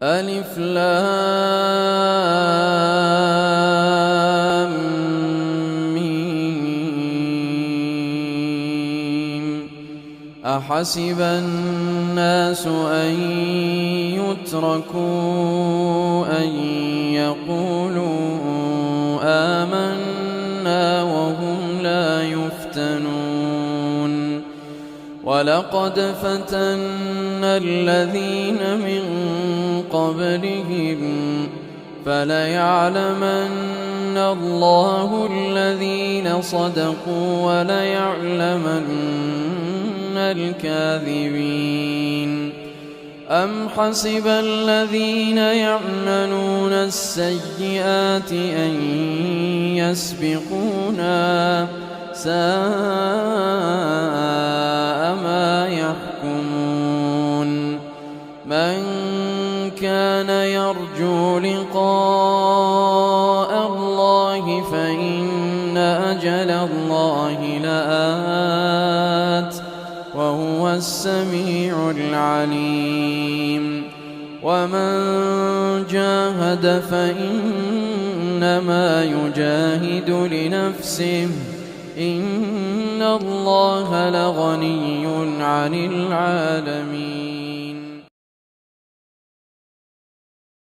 ألف لام ميم. أحسب الناس أن يتركوا أن يقولوا آمنا وهم لا يفتنون ولقد فتنا الذين من قبلهم فليعلمن الله الذين صدقوا وليعلمن الكاذبين. أم حسب الذين يعملون السيئات أن يسبقونا ساء ما يحكمون. من كان يرجو لقاء الله فإن أجل الله لآت وهو السميع العليم. ومن جاهد فإنما يجاهد لنفسه إن الله لغني عن العالمين.